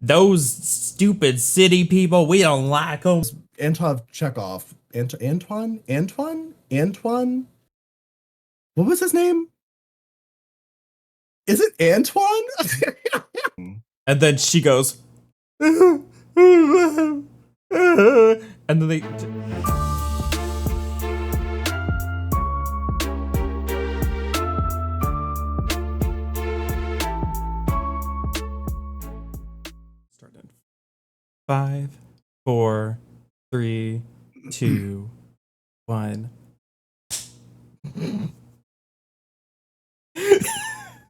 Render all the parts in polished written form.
Those stupid city people, we don't like them. Anton Chekhov. Antoine? What was his name? Is it Antoine? And then she goes, and then they. Start in 5, 4, 3, 2, 1.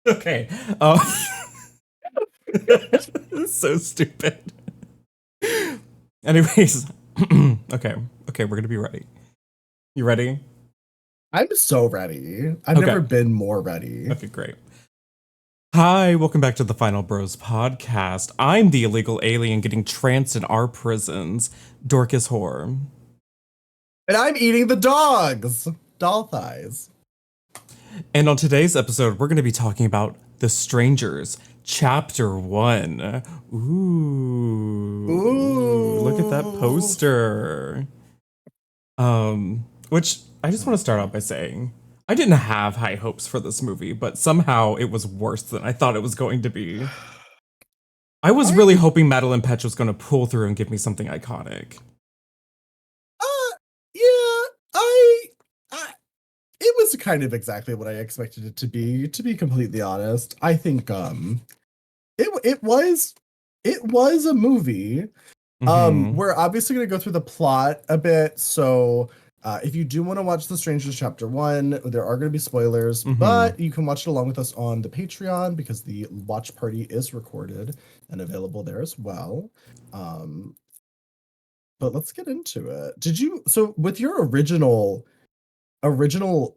Okay. So stupid. Anyways, okay, we're gonna be ready. You ready? I'm so ready. I've never been more ready. Okay, great. Hi, welcome back to the Final Bros podcast. I'm the illegal alien getting tranced in our prisons, Dorcas Whore. And I'm eating the dogs. Doll thighs. And on today's episode, we're going to be talking about The Strangers, Chapter 1. Ooh. Look at that poster. Which I just want to start out by saying, I didn't have high hopes for this movie, but somehow it was worse than I thought it was going to be. I was really hoping Madeline Petch was going to pull through and give me something iconic. It was kind of exactly what I expected it to be completely honest. I think it was a movie. We're obviously going to go through the plot a bit, so if you do want to watch The Strangers Chapter 1, there are going to be spoilers, but you can watch it along with us on the Patreon because the watch party is recorded and available there as well. But let's get into it. So with your original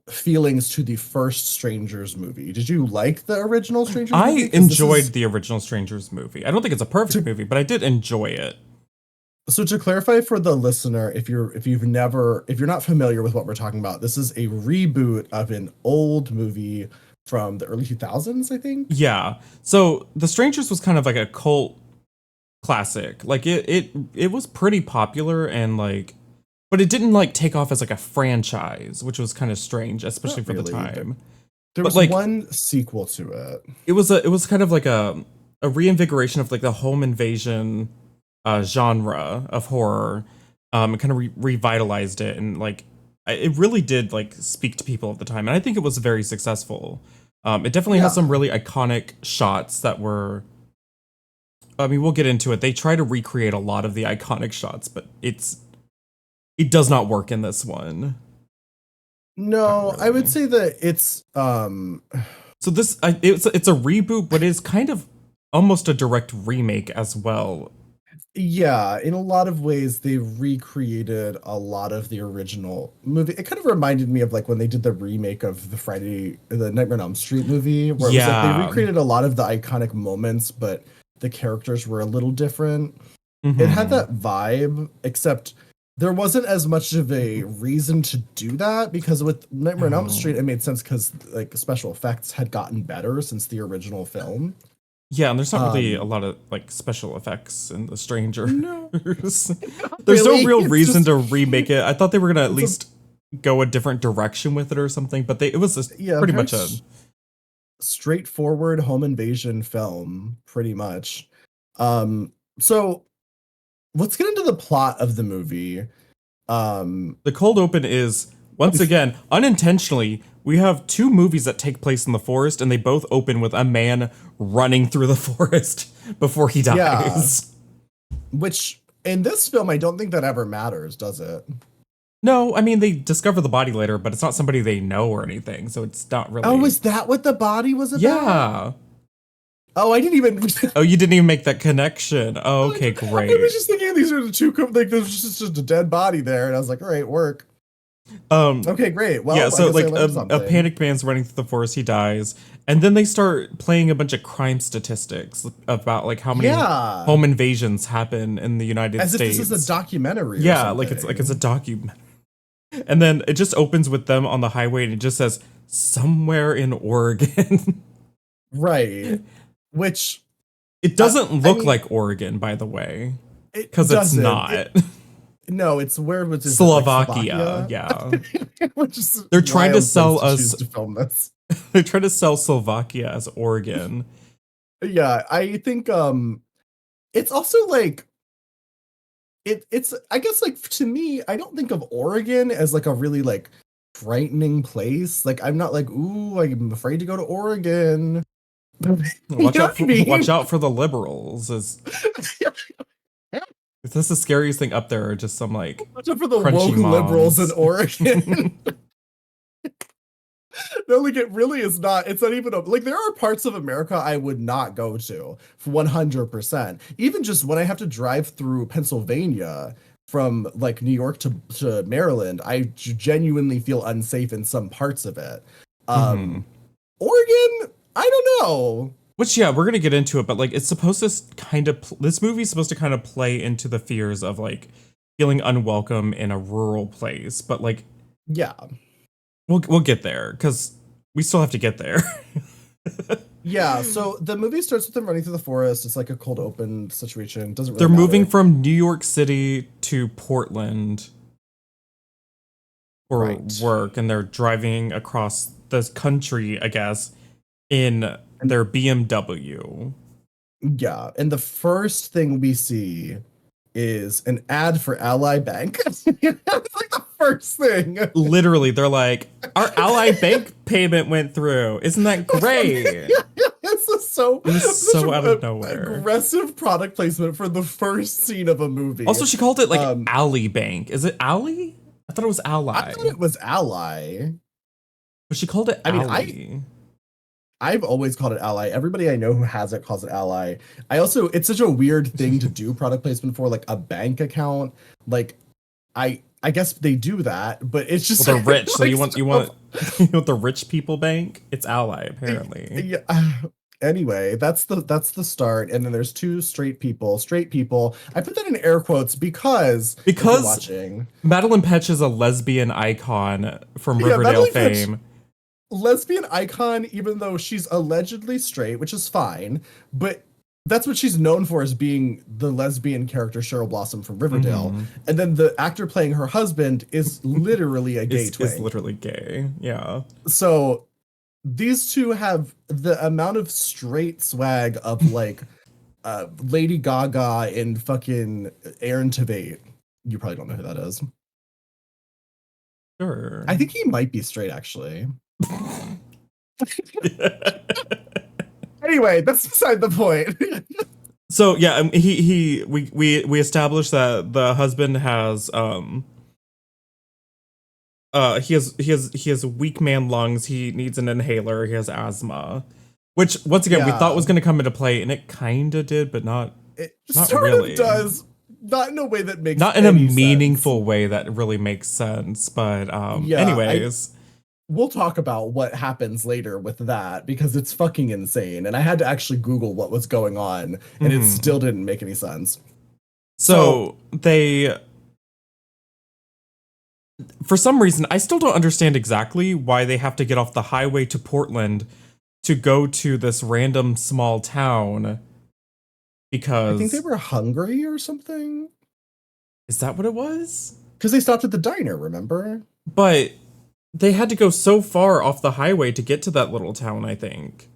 feelings to the first Strangers movie, did you like the original Strangers movie? I enjoyed the original Strangers movie. I don't think it's a perfect movie, but I did enjoy it. So to clarify for the listener, if you're not familiar with what we're talking about, this is a reboot of an old movie from the early 2000s, I think. Yeah. So The Strangers was kind of like a cult classic. Like it was pretty popular and like, but it didn't like take off as like a franchise, which was kind of strange, especially for the time. There was like one sequel to it. It was kind of like a reinvigoration of like the home invasion genre of horror. It kind of revitalized it, and like it really did like speak to people at the time, and I think it was very successfit definitely has some really iconic shots that were, I mean, we'll get into it. They try to recreate a lot of the iconic shots, but it does not work in this one. No, really. I would say that it's so this it's a reboot, but it's kind of almost a direct remake as well. Yeah, in a lot of ways, they recreated a lot of the original movie. It kind of reminded me of like when they did the remake of the Nightmare on Elm Street movie, where it was like they recreated a lot of the iconic moments, but the characters were a little different. It had that vibe, except there wasn't as much of a reason to do that because with Nightmare on Elm Street, it made sense because like special effects had gotten better since the original film. Yeah, and there's not really a lot of like special effects in The Strangers. No. There's no real reason to remake it. I thought they were gonna at least go a different direction with it or something, but it was pretty much a straightforward home invasion film, pretty much. So let's get into the plot of the movie. The cold open is, once again, unintentionally, we have two movies that take place in the forest, and they both open with a man running through the forest before he dies. Yeah. Which, in this film, I don't think that ever matters, does it? No, I mean, they discover the body later, but it's not somebody they know or anything, so it's not really... Oh, is that what the body was about? Yeah. Oh, I didn't even... Oh, you didn't even make that connection. Oh, okay, great. I was just thinking these are the two... Like, there's just a dead body there, and I was like, all right, work. Okay, great. Well, yeah, so like a panicked man's running through the forest, he dies, and then they start playing a bunch of crime statistics about like how many home invasions happen in the United States. As if this is a documentary. Yeah, like it's a documentary. And then it just opens with them on the highway, and it just says somewhere in Oregon. Right. Which It doesn't I look mean, like Oregon, by the way, it because it's doesn't. not. No, it's where was is it like Slovakia, Slovakia? yeah. Which is a They're trying to wild place sell to choose us. to film this. They're trying to sell Slovakia as Oregon. Yeah, I think it's also like it's I guess like to me, I don't think of Oregon as like a really like frightening place. Like I'm not like, ooh, I'm afraid to go to Oregon. You know what I Watch mean? out for the liberals. Is this the scariest thing up there, or just some like Watch out for the crunchy woke liberals in moms? Oregon. No, like it really is not. It's not even like there are parts of America I would not go to 100%. Even just when I have to drive through Pennsylvania from like New York to Maryland, I genuinely feel unsafe in some parts of it. Hmm. Oregon, I don't know. Which, yeah, we're gonna get into it, but like it's supposed to kind of this movie's supposed to kind of play into the fears of like feeling unwelcome in a rural place, but like Yeah. we'll get there because we still have to get there. Yeah, so the movie starts with them running through the forest. It's like a cold open situation. Doesn't They're really moving matter. from New York City to Portland for Right. work, and they're driving across the country, I guess, in And their BMW. yeah, and the first thing we see is an ad for Ally Bank. It's like the first thing. Literally, they're like, our Ally Bank payment went through. Isn't that great? It's just so It was such so out of a nowhere. aggressive product placement for the first scene of a movie. Also, she called it like Um, Ally Bank. Is it Ally? I thought it was I Ally, thought it was Ally. but she called it I mean, Ally. I've always called it Ally. Everybody I know who has it calls it Ally. I also, it's such a weird thing to do product placement for, like a bank account. Like, I guess they do that, but it's just Well, they're rich, so like, you want you want the rich people bank? It's Ally, apparently. yeah. Anyway, that's the start, and then there's two straight people. Straight people. I put that in air quotes because if you're Because watching, Madeline Petch is a lesbian icon from yeah, Riverdale Madeline Petch, fame. lesbian icon, even though she's allegedly straight, which is fine, but that's what she's known for as being the lesbian character Cheryl Blossom from Riverdale. Hmm. And then the actor playing her husband is literally a gay Is twink. literally gay. Yeah. So these two have the amount of straight swag of like Lady Gaga and fucking Aaron Tveit. You probably don't know who that is. Sure. I think he might be straight actually. Anyway, that's beside the point. So yeah, we established that the husband has he has weak man lungs. He needs an inhaler. He has asthma, which once again we thought Yeah. was going to come into play, and it kind of did, but not It not sort really. of does, not in a way that makes Not in a any sense. meaningful way that really makes sense. But Yeah, anyways, we'll talk about what happens later with that because it's fucking insane. And I had to actually Google what was going on, and it mhm. still didn't make any sense. So they, for some reason, I still don't understand exactly why they have to get off the highway to Portland to go to this random small town. Because I think they were hungry or something. is that what it was? Because they stopped at the diner, remember? But they had to go so far off the highway to get to that little town, I think.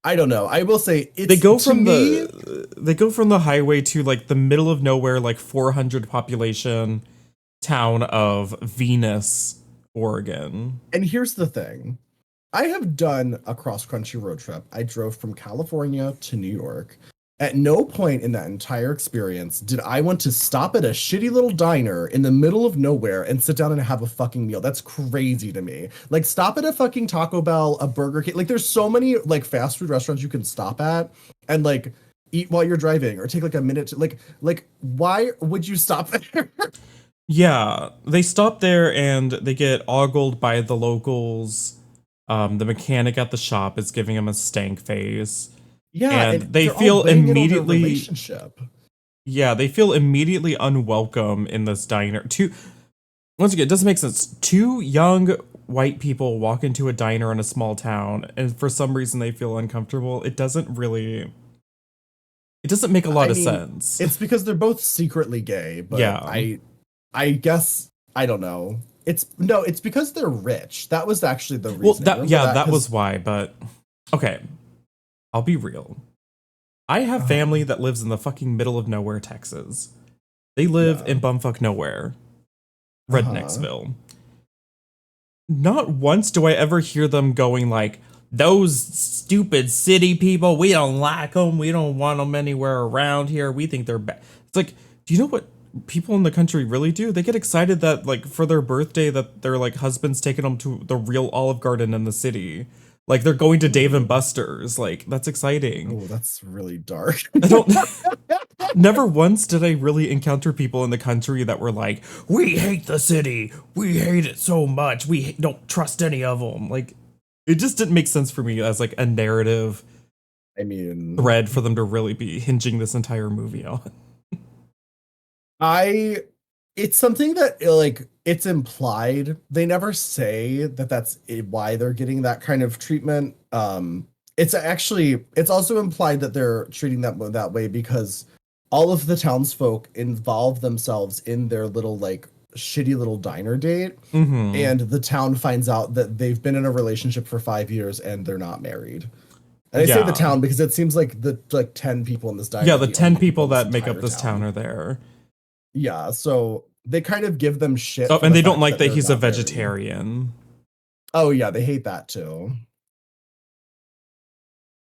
I don't know. I will say it's They go to from me, they go from the highway to like the middle of nowhere, like 400 population town of Venus, Oregon. and here's the thing. I have done a cross-country road trip. I drove from California to New York. At no point in that entire experience did I want to stop at a shitty little diner in the middle of nowhere and sit down and have a fucking meal. That's crazy to me. Like, stop at a fucking Taco Bell, a Burger King. Like, there's so many like fast food restaurants you can stop at and like eat while you're driving or take like a minute to like why would you stop there? Yeah, they stop there and they get ogled by the locals. The mechanic at the shop is giving him a stank face. Yeah, And and they they're all feel weighing in on their immediately relationship. yeah, they feel immediately unwelcome in this diner. Once again, it doesn't make sense. Two young white people walk into a diner in a small town, and for some reason they feel uncomfortable. It doesn't really It doesn't make a lot I of mean, sense. it's because they're both secretly gay, but Yeah. I guess I don't know. It's no, it's because they're rich. That was actually the Well, reasoning. that Remember yeah, that? that was Because why, but okay, I'll be real. I have family that lives in the fucking middle of nowhere, Texas. They live yeah, in bumfuck nowhere, uh-huh. Rednecksville. Not once do I ever hear them going like, those stupid city people, we don't like them. We don't want them anywhere around here. We think they're bad. It's like, do you know what people in the country really do? They get excited that like for their birthday that their like husband's taking them to the real Olive Garden in the city. Like they're going to Dave and Buster's. Like that's exciting. Oh, that's really dark. I don't never once did I really encounter people in the country that were like, "We hate the city. We hate it so much. We don't trust any of them." Like, it just didn't make sense for me as like a narrative I mean, thread for them to really be hinging this entire movie on. I it's something that like it's implied. They never say that why they're getting that kind of treatment. It's also implied that they're treating that way because all of the townsfolk involve themselves in their little like shitty little diner date, Mm-hmm. and the town finds out that they've been in a relationship for 5 years and they're not married. And I say the Yeah, town because it seems like the like 10 people in this diner yeah. are The the 10 only people people in this that make up entire this town town. are there. Yeah, so they kind of give them shit Oh, for and the they don't fact like that that they're he's a not married. vegetarian. Oh yeah, they hate that too.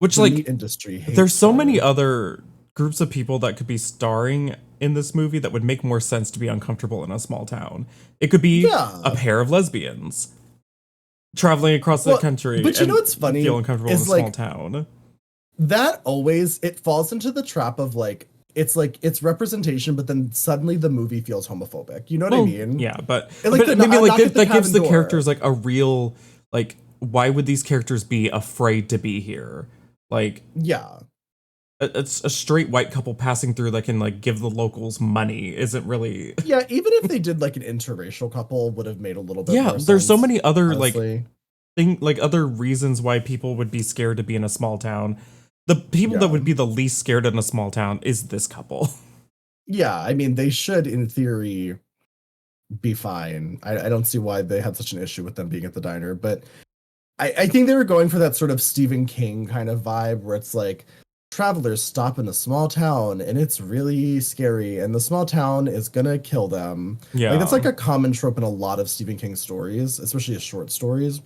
Which The like meat industry there's hates so many her. other groups of people that could be starring in this movie that would make more sense to be uncomfortable in a small town. It could be a Yeah. pair of lesbians traveling across the Well, country but you know and what's feel funny uncomfortable in a is small like town. that always it falls into the trap of like it's representation, but then suddenly the movie feels homophobic. You know what I Well, mean? yeah, but And like but maybe like knock at the that gives cabin the characters door. like a real like why would these characters be afraid to be here? Like Yeah. it's a straight white couple passing through that can like give the locals money isn't really. Yeah, even if they did like an interracial couple would have made a little bit Yeah, more there's so sense, many other like honestly. like other reasons why people would be scared to be in a small town. The people that Yeah. would be the least scared in a small town is this couple. Yeah, I mean they should in theory be fine. I don't see why they had such an issue with them being at the diner, but I think they were going for that sort of Stephen King kind of vibe where it's like travelers stop in a small town and it's really scary and the small town is gonna kill them. Like that's Yeah. like a common trope in a lot of Stephen King stories, especially his short stories.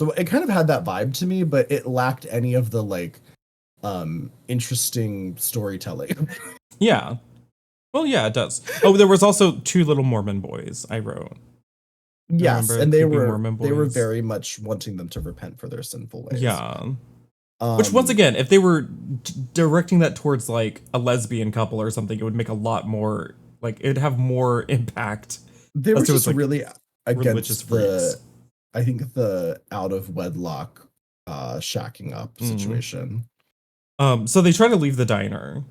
So it kind of had that vibe to me, but it lacked any of the like interesting storytelling. Yeah. Well, yeah, it does. Oh, there was also two little Mormon boys I wrote. I Yes, remember and creepy Mormon they were boys. very much wanting them to repent for their sinful ways. Yeah. Which once Um again, if they were directing that towards like a lesbian couple or something, it would make a lot more like it'd have more impact they as were to its just like really religious against freaks. I think the out of wedlock shacking up Mm. situation. So they try to leave the diner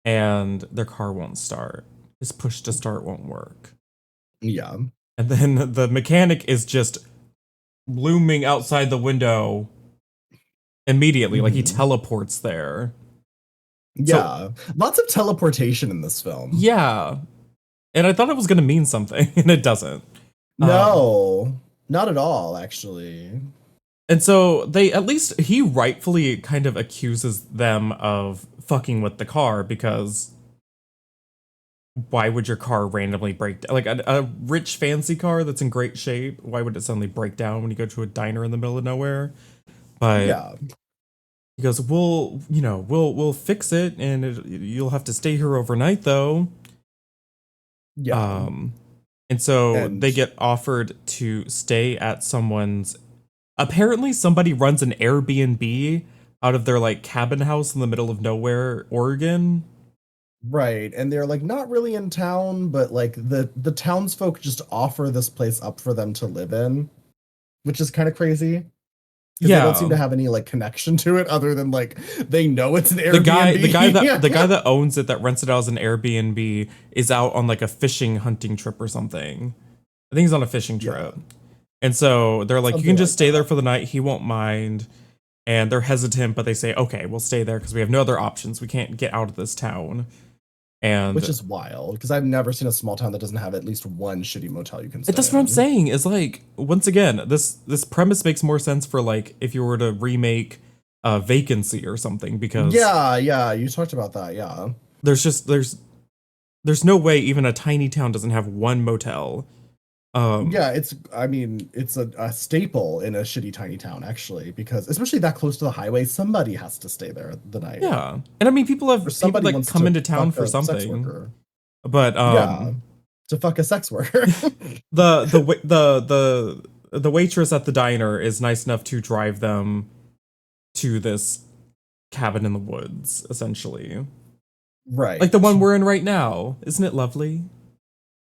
and their car won't start. His push to start won't work. Yeah. And then the mechanic is just looming outside the window immediately, like he Mhm. teleports there. So, Yeah. Lots of teleportation in this film. yeah. And I thought it was going to mean something, and it doesn't. Um, No, not at all, actually. and so they, at least, he rightfully kind of accuses them of fucking with the car because why would your car randomly break down? Like a rich, fancy car that's in great shape, why would it suddenly break down when you go to a diner in the middle of nowhere? But Yeah. he goes, we'll fix it, and you'll have to stay here overnight, though. Yeah. Um, and so And they get offered to stay at someone's. Apparently, somebody runs an Airbnb out of their like cabin house in the middle of nowhere, Oregon. right. And they're like not really in town, but like the townsfolk just offer this place up for them to live in, which is kind of crazy. Because they don't seem Yeah, to have any like connection to it other than like they know it's an the guy Airbnb. that owns it that rents it out as an Airbnb is out on like a fishing hunting trip or something. I think he's on a fishing Yeah, trip. And so they're like, you something can just like stay there that. for the night. He won't mind. and they're hesitant, but they say, okay, we'll stay there because we have no other options. We can't get out of this town. Which And is wild because I've never seen a small town that doesn't have at least one shitty motel you can stay that's what I'm in. saying is like, once again, this premise makes more sense for like if you were to remake Vacancy or something, because Yeah, yeah, you talked about that. Yeah. there's just there's no way even a tiny town doesn't have one motel. Yeah, I mean, it's a staple in a shitty tiny town, actually, because especially that close to the highway, somebody has to stay there the night. Yeah. And I mean, people Or have people somebody that wants come to into town fuck for a sex something. worker. But Yeah, to fuck a sex worker. the waitress at the diner is nice enough to drive them to this cabin in the woods, essentially. Like Right. the one we're in right now. Isn't it lovely?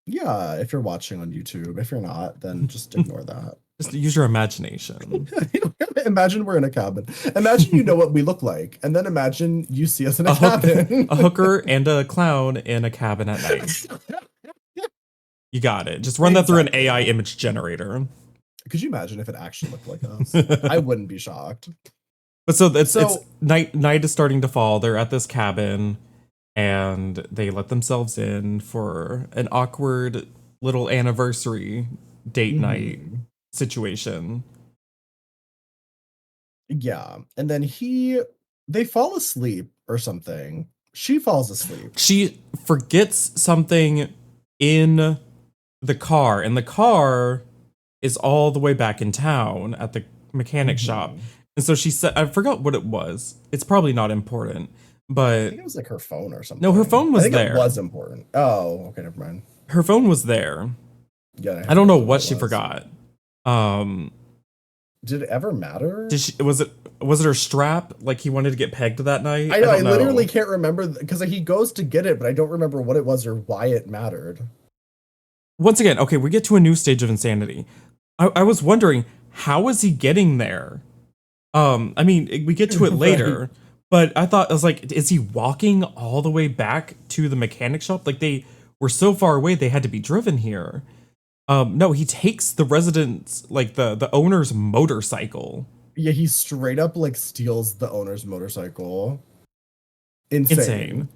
Yeah, if you're watching on YouTube. If you're not, then just ignore that. Just use your imagination. Imagine we're in a cabin. Imagine you know what we look like, and then imagine you see us in a cabin. A hooker and a clown in a cabin at night. You got it. Just run that through an AI image generator. Could you imagine if it actually looked like us? I wouldn't be shocked. But so it's night is starting to fall. They're at this cabin and they let themselves in for an awkward little anniversary date night situation. Yeah. And then they fall asleep or something. She falls asleep. She forgets something in the car, and the car is all the way back in town at the mechanic shop. And so she said, I forgot what it was. It's probably not important, but I think it was like her phone or something. No, her phone was I think there. It was important. Oh, okay, never mind. Her phone was there. Yeah, I don't know what she forgot. Did it ever matter? Was it her strap? Like he wanted to get pegged that night? I know. I literally can't remember because he goes to get it, but I don't remember what it was or why it mattered. Once again, okay, we get to a new stage of insanity. I was wondering, how is he getting there? I mean, we get to it later, right. But I was like, is he walking all the way back to the mechanic shop? Like they were so far away, they had to be driven here. No, he takes the residents, like the owner's motorcycle. Yeah, he straight up like steals the owner's motorcycle. Insane.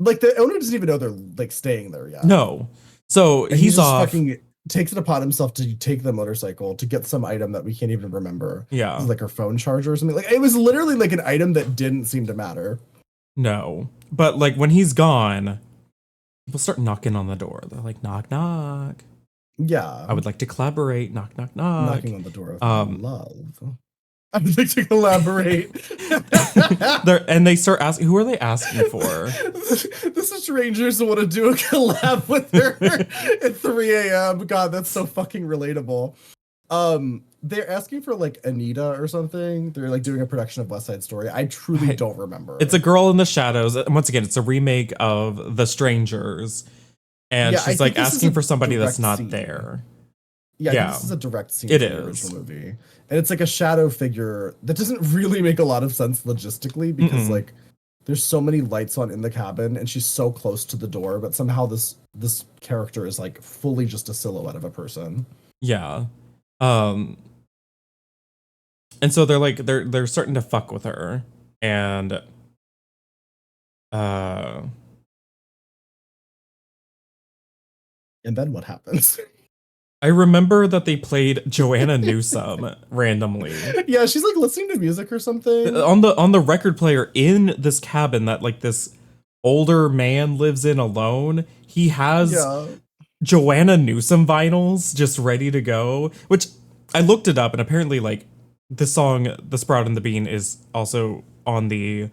Like the owner doesn't even know they're like staying there yet. No. So he's off. Fucking takes it upon himself to take the motorcycle to get some item that we can't even remember. Yeah. Like her phone charger or something. Like it was literally like an item that didn't seem to matter. No. But like when he's gone, people start knocking on the door. They're like, knock, knock. Yeah. I would like to collaborate. Knock, knock, knock. Knocking on the door of love. I would like to collaborate. And they start asking, who are they asking for? The strangers want to do a collab with her at 3 a.m. God, that's so fucking relatable. They're asking for like Anita or something. They're like doing a production of West Side Story. I truly don't remember. It's a girl in the shadows. And once again, it's a remake of The Strangers. And yeah, she's like asking for somebody that's not there. Yeah, this is a direct scene from the original movie. And it's like a shadow figure that doesn't really make a lot of sense logistically because like there's so many lights on in the cabin and she's so close to the door, but somehow this character is like fully just a silhouette of a person. Yeah. And so they're like they're starting to fuck with her. And then what happens? I remember that they played Joanna Newsom randomly. Yeah, she's like listening to music or something. On the record player in this cabin that like this older man lives in alone. He has Joanna Newsom vinyls just ready to go, which I looked it up and apparently like the song The Sprout and the Bean is also on the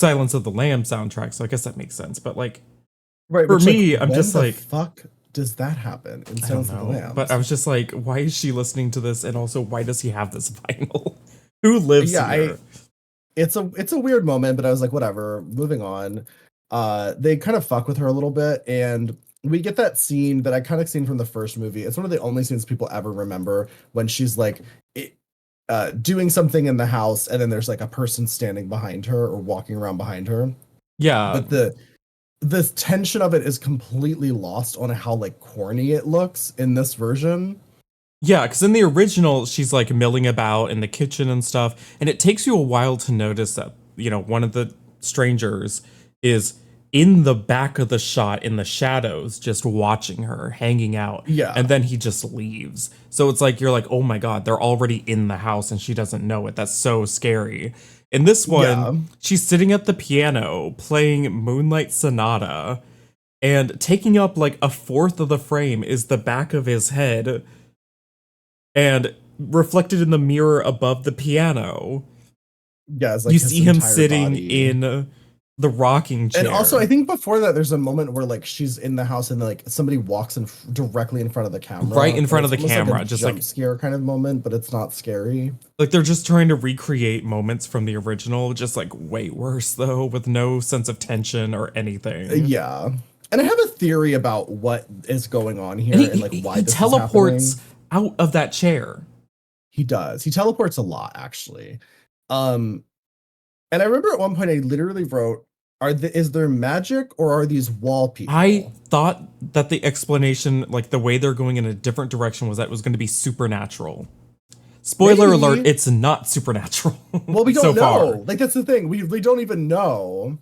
Silence of the Lambs soundtrack, so I guess that makes sense. But like for me, I'm just like fuck does that happen in Silence of the Lambs? But I was just like, why is she listening to this? And also, why does he have this vinyl? Who lives here? It's a weird moment, but I was like, whatever, moving on. They kind of fuck with her a little bit, and we get that scene that I kind of seen from the first movie. It's one of the only scenes people ever remember when she's like doing something in the house, and then there's like a person standing behind her or walking around behind her. Yeah. But the tension of it is completely lost on how like corny it looks in this version. Yeah, because in the original, she's like milling about in the kitchen and stuff, and it takes you a while to notice that, one of the strangers is in the back of the shot in the shadows, just watching her, hanging out, Yeah. and then he just leaves. So it's like, you're like, oh my God, they're already in the house and she doesn't know it. That's so scary. In this one, Yeah. she's sitting at the piano playing Moonlight Sonata, and taking up like a fourth of the frame is the back of his head, and reflected in the mirror above the piano, Yeah, it's like you his see him entire sitting body. in the rocking And also, I chair think before that, there's a moment where like she's in the house and like somebody walks in directly in front of the right camera, in and front of it's the almost like a camera, just jump like scare kind of moment, but it's not scary. they're just trying to recreate moments from the original, just like way worse though, with no sense of tension or anything. Yeah. And I have a theory about what is going on And here and like why he this is happening. teleports out of that chair. He does. He teleports a lot, actually. Um, and I remember at one point I literally wrote, is there magic or are these wall I people? thought that the explanation, like the way they're going in a different direction, was that it was going to be supernatural. Spoiler alert, Maybe. it's not supernatural Well, we so don't far. know. Like that's the thing. We don't even know.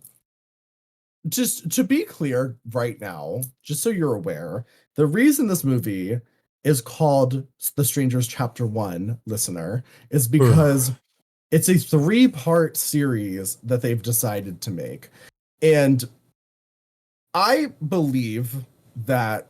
Just to be clear right now, just so you're aware, the reason this movie is called The Strangers Chapter 1, listener, is Ugh. because it's a three-part series that they've decided to make. And I believe that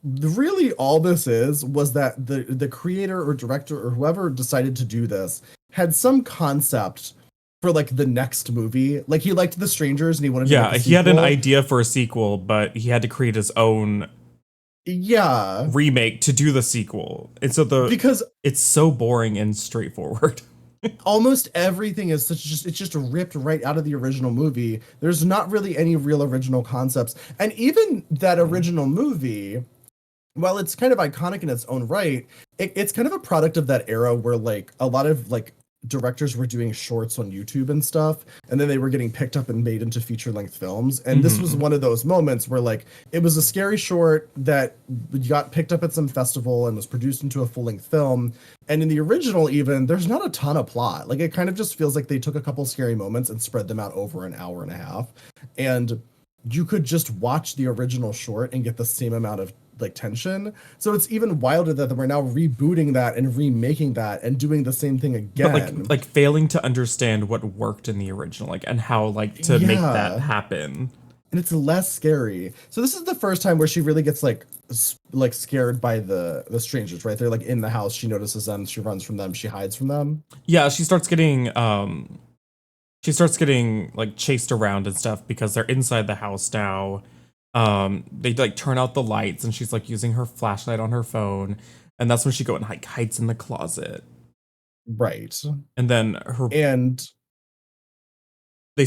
really all this was that the creator or director or whoever decided to do this had some concept for like the next movie. Like he liked The Strangers and he wanted to make Yeah, a he had an sequel. idea for a sequel, but he had to create his own Yeah, remake to do the sequel. And so because it's so boring and straightforward. almost everything is such just it's just ripped right out of the original movie. There's not really any real original concepts. And even that original movie, while it's kind of iconic in its own right, it's kind of a product of that era where like a lot of like directors were doing shorts on YouTube and stuff, and then they were getting picked up and made into feature-length films. And this was Hmm. one of those moments where like it was a scary short that got picked up at some festival and was produced into a full-length film. And in the original, even there's not a ton of plot. Like it kind of just feels like they took a couple scary moments and spread them out over an hour and a half. And you could just watch the original short and get the same amount of like tension. So it's even wilder that we're now rebooting that and remaking that and doing the same thing But again. like failing to understand what worked in the original, like, and how like to make that Yeah, happen. and it's less scary. So this is the first time where she really gets like like scared by the strangers, right? They're like in the house. She notices them. She runs from them. She hides from them. Yeah, she starts getting like chased around and stuff because they're inside the house now. They like turn out the lights and she's like using her flashlight on her phone, and that's when she go and like hides in the closet. Right. And then her And I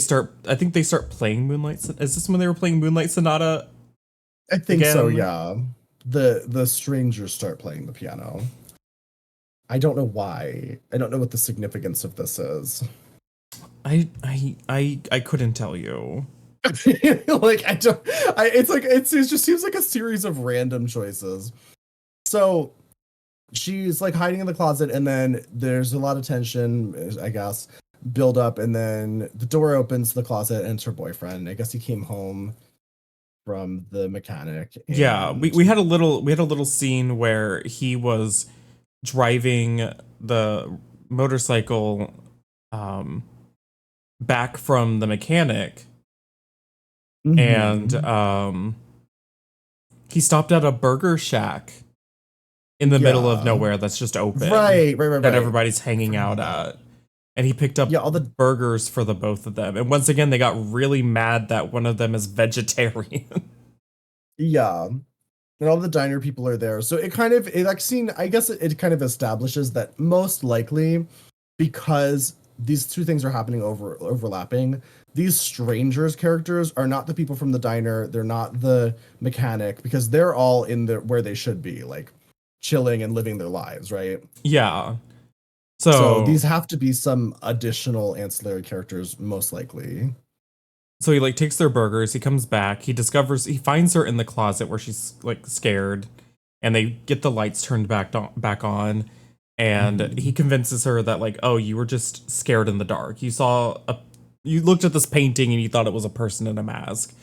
think they start playing Is this when they were playing Moonlight Sonata I think so, again? yeah. The strangers start playing the piano. I don't know why. I don't know what the significance of this is. I couldn't tell you. Like I don't it's like it just seems like a series of random choices. So she's like hiding in the closet and then there's a lot of tension, I guess, build up, and then the door opens to the closet and it's her boyfriend. I guess he came home from the mechanic Yeah, and we had a little scene where he was driving the motorcycle um back from the mechanic, and Mhm. he stopped at a burger shack in the middle of Yeah. nowhere that's just open, that Right. everybody's I hanging forgot about out that. at. And he picked Yeah, up all the burgers for the both of them. And once again, they got really mad that one of them is vegetarian. yeah. And all the diner people are there. So it like scene, I guess it kind of establishes that most likely because these two things are happening overlapping, these strangers characters are not the people from the diner, they're not the mechanic, because they're all in the where they should be, like chilling and living their lives, right? Yeah. So So these have to be some additional ancillary characters, most likely. so he like takes their burgers, he comes back, he finds her in the closet where she's like scared. and they get the lights turned back on, and he convinces her that like, oh, you were just scared in the dark. You looked at this painting and you thought it was a person in a mask,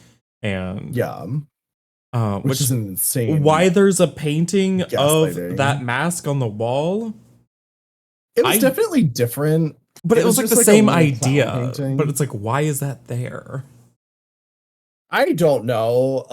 and Yeah, which which is an insane why there's a painting of that gaslighting. mask on the wall. It was I definitely different. But it was like just the like a same little clown idea, but painting. it's like, why is that there? I don't know.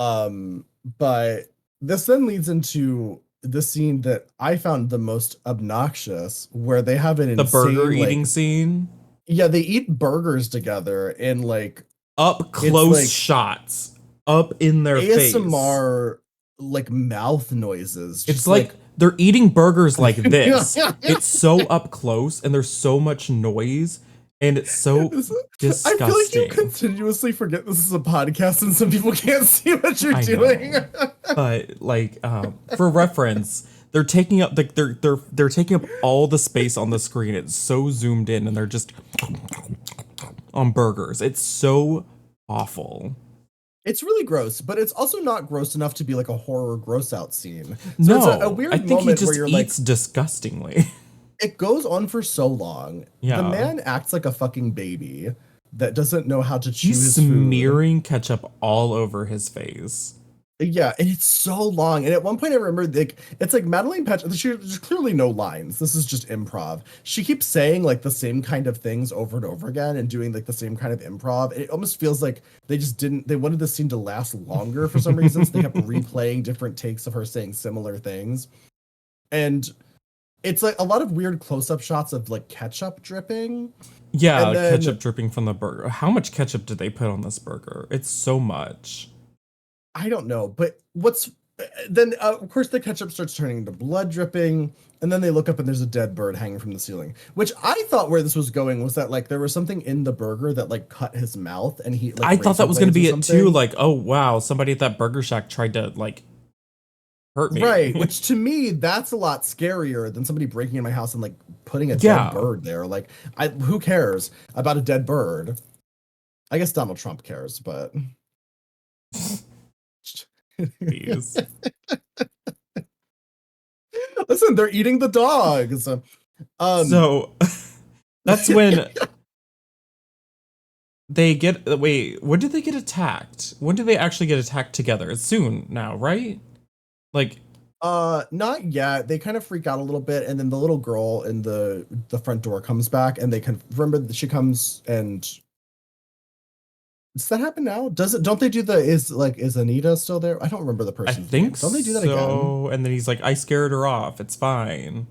But this then leads into the scene that I found the most obnoxious, where they have an The burger insane eating like, scene, yeah, they eat burgers together and like up it's close like shots, up in their face. ASMR like mouth noises, It's just like like they're eating burgers like this. this- It's so up close and there's so much noise and it's so I feel like you disgusting. continuously forget this is a podcast and some people can't see what you're I doing. know. But like for reference, they're taking up like they're taking up all the space on the screen. It's so zoomed in and they're just on burgers. It's so awful. It's really gross, but it's also not gross enough to be like a horror gross out scene. So it's a No, I weird think he moment where just you're like, eats disgustingly. it goes on for so long. The Yeah. man acts like a fucking baby that doesn't know how to chew He's his food. smearing ketchup all over his face. Yeah, and it's so long. And at one point, I remember like it's like Madeline Petch. There's clearly no lines. This is just improv. She keeps saying like the same kind of things over and over again, and doing like the same kind of improv. It almost feels like they just didn't. They wanted the scene to last longer for some reason, so they kept replaying different takes of her saying similar things. And it's like a lot of weird close-up shots of like ketchup dripping. And Yeah, then ketchup dripping from the burger. How much ketchup did they put on this burger? It's so much. I don't know, but what's then of course the ketchup starts turning into blood dripping, and then they look up and there's a dead bird hanging from the ceiling. Which I thought where this was going was that like there was something in the burger that like cut his mouth, and he like I thought razor that was going to blades or be it too. something. Like, oh wow, somebody at that burger shack tried to like hurt Right, me. which to me that's a lot scarier than somebody breaking in my house and like putting a dead Yeah. bird there. Like, I who cares about a dead bird? I guess Donald Trump cares, but Please. listen, they're eating the dogs. Um, So that's when they get wait, when did they get attacked? When did they actually get attacked together? It's soon now, right? Like not yet. They kind of freak out a little bit, and then the little girl in the front door comes back, and they can remember that she comes and does that happen now? Does it? Don't they do the is Anita still there? I don't remember the I person's name. think Don't they do that again? so. And then he's like, I scared her off. It's fine.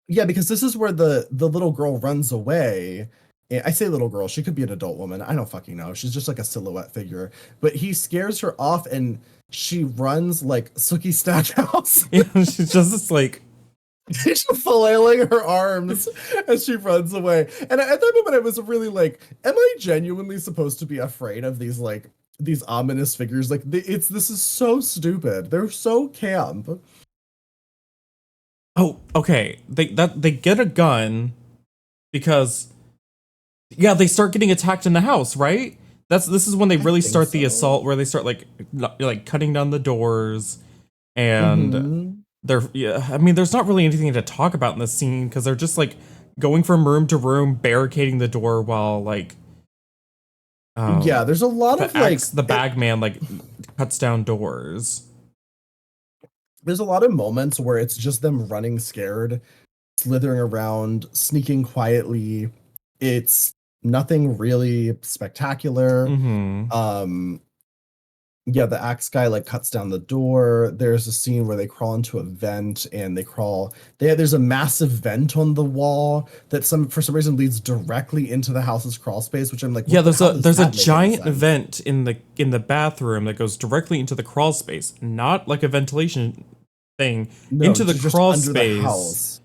Yeah, because this is where the little girl runs away. I say little girl, she could be an adult woman. I don't fucking know. She's just like a silhouette figure. But he scares her off and she runs like Sookie Stackhouse. Yeah, she's just this like She's flailing her arms as she runs away. And at that moment, I was really like, am I genuinely supposed to be afraid of these like these ominous figures? Like, this is so stupid. They're so camp. oh, okay. They get a gun because yeah, they start getting attacked in the house, right? This is when they I really think start the so. assault where they start like cutting down the doors and Hmm. they're yeah, I mean there's not really anything to talk about in this scene because they're just like going from room to room barricading the door while like Yeah, um there's a lot of like the bag man like cuts down doors. there's a lot of moments where it's just them running scared, slithering around, sneaking quietly. It's nothing really spectacular. Mm-hmm. Um, yeah, the axe guy like cuts down the door. There's a scene where they crawl into a vent and there's a massive vent on the wall that for some reason leads directly into the house's crawl space, which I'm like, Yeah, how does there's a that make any giant sense? vent in the bathroom that goes directly into the crawl space, not like a ventilation thing, No, into the just crawl under the space. house,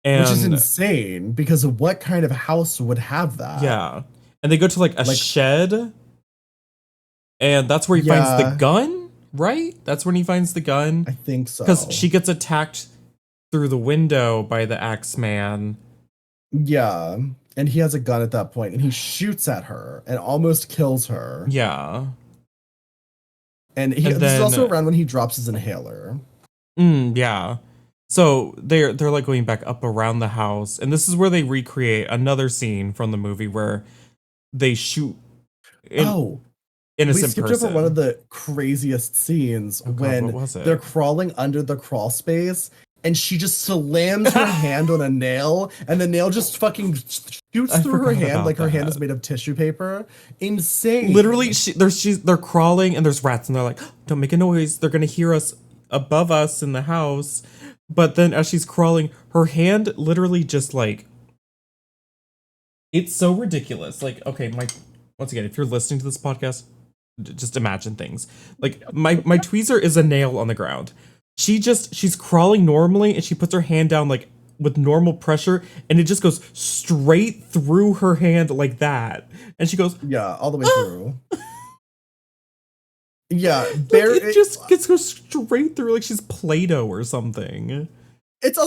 which is And insane because of what kind of house would have that? yeah, and they go to like a Like, shed, and that's where he finds the yeah, gun, right? That's when he finds the gun I think because so. she gets attacked through the window by the axe man. Yeah. And he has a gun at that point and he shoots at her and almost kills her. Yeah, And and this is also then around when he drops his inhaler. Yeah. So they're like going back up around the house, and this is where they recreate another scene from the movie where they shoot an Oh, we innocent skipped over one of person. the craziest scenes Oh God, what when was they're it? crawling under the crawl space and she just slams her hand on a nail and the nail just fucking shoots I through her forgot hand about like her hand is that. made of tissue paper. Literally, Insane. they're crawling and there's rats and they're like, don't make a noise. They're gonna hear us above us in the house. But then as she's crawling, her hand literally just like it's so ridiculous. Like, okay, my once again, if you're listening to this podcast, just imagine things. Like my tweezer is a nail on the ground. She's crawling normally and she puts her hand down like with normal pressure and it just goes straight through her hand like that. And she goes, Yeah, all the way ah! through. Yeah, Like it just gets go straight through like she's Play-Doh or something. it's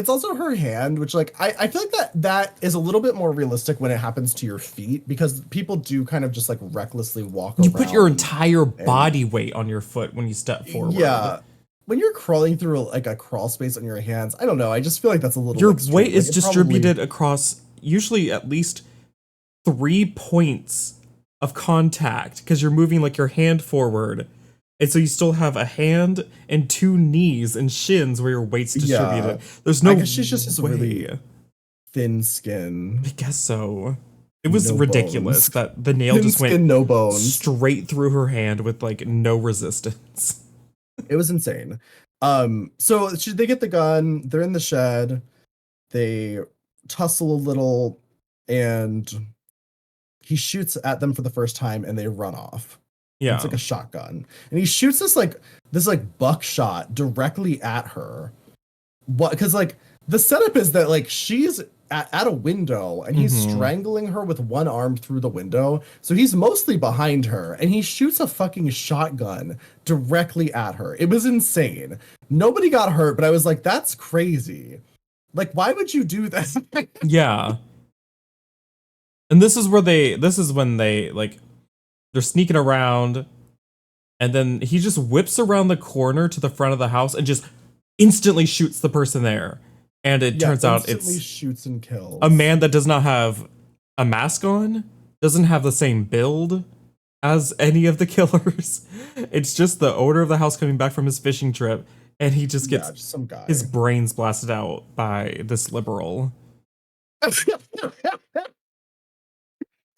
also her hand, which like I feel like that is a little bit more realistic when it happens to your feet because people do kind of just like recklessly walk You put your around entire and body weight on your foot when you step forward. yeah. When you're crawling through like a crawl space on your hands, I don't know. I just feel like that's a little Your weight extreme. Like is it probably distributed across usually at least 3 points of contact because you're moving like your hand forward. And so you still have a hand and two knees and shins where your weight's yeah. distributed. There's I no guess she's just has really way. thin skin, I guess so. It was no ridiculous bones. that the nail Thin just went skin, no bones. straight through her hand with like no resistance. It was insane. So they get the gun, they're in the shed, they tussle a little, and he shoots at them for the first time and they run off. It's Yeah. like a shotgun. And he shoots this like buckshot directly at her. What because like the setup is that like she's at a window and he's Hmm. strangling her with one arm through the window. So he's mostly behind her and he shoots a fucking shotgun directly at her. It was insane. Nobody got hurt, but I was like, that's crazy. Like, why would you do that? Yeah. And this is when they like they're sneaking around and then he just whips around the corner to the front of the house and just instantly shoots the person there. And it Yeah, turns out instantly it's shoots and a kills. man that does not have a mask on, doesn't have the same build as any of the killers. It's just the owner of the house coming back from his fishing trip and he just Yeah, gets just some his guy. brains blasted out by this liberal.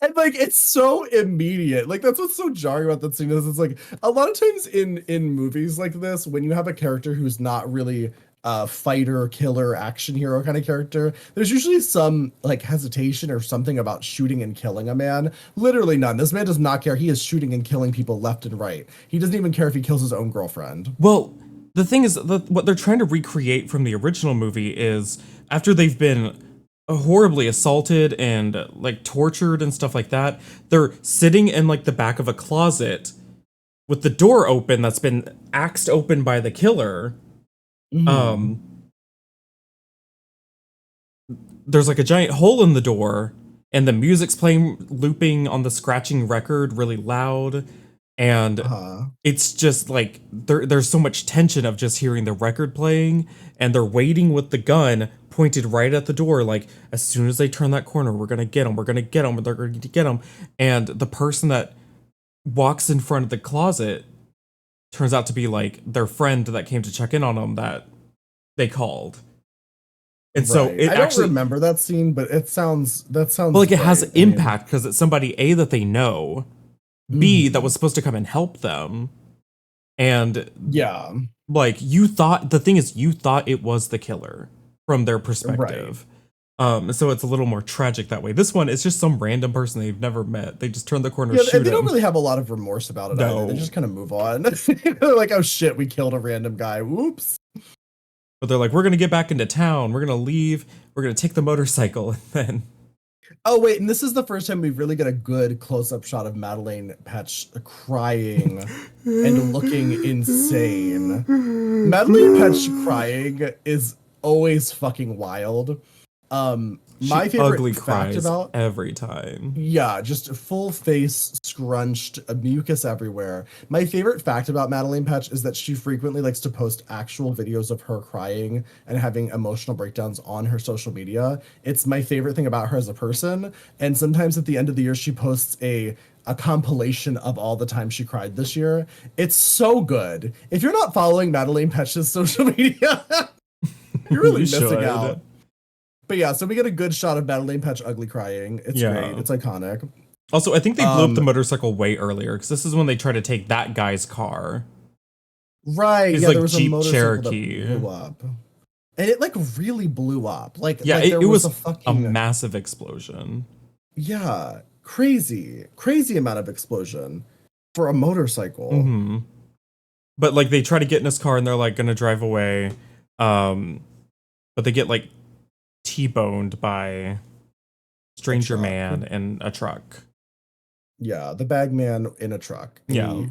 And like it's so immediate. Like that's what's so jarring about that scene is it's like a lot of times in movies like this, when you have a character who's not really a fighter, killer, action hero kind of character, there's usually some like hesitation or something about shooting and killing a man. Literally none. This man does not care. He is shooting and killing people left and right. He doesn't even care if he kills his own girlfriend. Well, the thing is, what they're trying to recreate from the original movie is after they've been horribly assaulted and like tortured and stuff like that, they're sitting in like the back of a closet with the door open that's been axed open by the killer. Mhm. Um, there's like a giant hole in the door, and the music's playing, looping on the scratching record really loud. And Uh-huh. it's just like there's so much tension of just hearing the record playing and they're waiting with the gun pointed right at the door like as soon as they turn that corner we're gonna get them, they're going to get them. And the person that walks in front of the closet turns out to be like their friend that came to check in on them that they called. And so Right. it I don't actually, remember that scene, but that but sounds like it has right. I mean, impact because it's somebody A that they know, B that mhm. was supposed to come and help them. And Yeah. like you thought, the thing is you thought it was the killer from their Right. perspective. So it's a little more tragic that way. This one is just some random person they've never met. They just turn the corner, Yeah, and shoot they don't him. really have a lot of remorse about it either. They No. just kind of move on. They're like, oh shit, we killed a random guy. Whoops. But they're like, we're gonna get back into town, we're gonna leave, we're gonna take the motorcycle, and then Oh wait, and this is the first time we really get a good close-up shot of Madeleine Petsch crying and looking insane. Madeleine Petsch crying is always fucking wild. My She favorite ugly fact cries about every time. Yeah, just full face, scrunched, mucus everywhere. My favorite fact about Madeline Petch is that she frequently likes to post actual videos of her crying and having emotional breakdowns on her social media. It's my favorite thing about her as a person. And sometimes at the end of the year, she posts a compilation of all the time she cried this year. It's so good. If you're not following Madeline Petch's social media, you're really You missing should. out. But yeah, so we get a good shot of Madeline Petch ugly crying. It's great. Yeah. It's iconic. Also, I think they blew up the Um, motorcycle way earlier because this is when they try to take that guy's car. right. His Yeah, there like was a Jeep motorcycle that Cherokee. blew up. And it like really blew up. Yeah, Like there it was a was a fucking massive explosion. yeah, crazy amount of explosion for a motorcycle. Hmm. But like they try to get in his car and they're like gonna drive away. Um, but they get like T-boned by A stranger truck. man in a truck. Yeah, the bagman in a truck. And Yeah.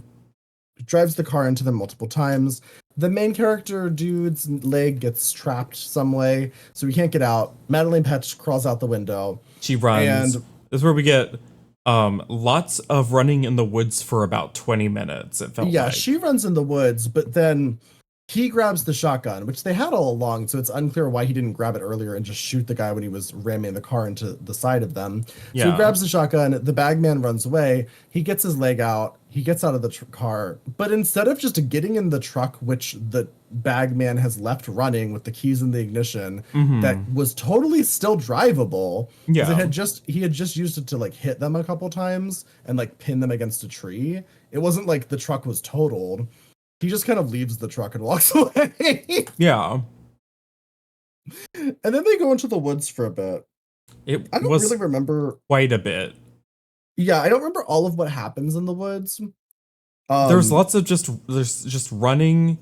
he drives the car into them multiple times. The main character dude's leg gets trapped some way, so he can't get out. Madeline Petch crawls out the window. She runs. And This is where we get lots of running in the woods for about 20 minutes, it felt yeah, like. she runs in the woods, but then he grabs the shotgun, which they had all along, so it's unclear why he didn't grab it earlier and just shoot the guy when he was ramming the car into the side of them. So he Yeah. grabs the shotgun, the bagman runs away, he gets his leg out, he gets out of the car, but instead of just getting in the truck, which the bagman has left running with the keys in the ignition, that Hmm. was totally still drivable, because Yeah. he had just used it to like hit them a couple times and like pin them against a tree. It wasn't like the truck was totaled. He just kind of leaves the truck and walks away. Yeah. And then they go into the woods for a bit. It I don't was really remember. quite a bit. Yeah, I don't remember all of what happens in the woods. There's Um, lots of just running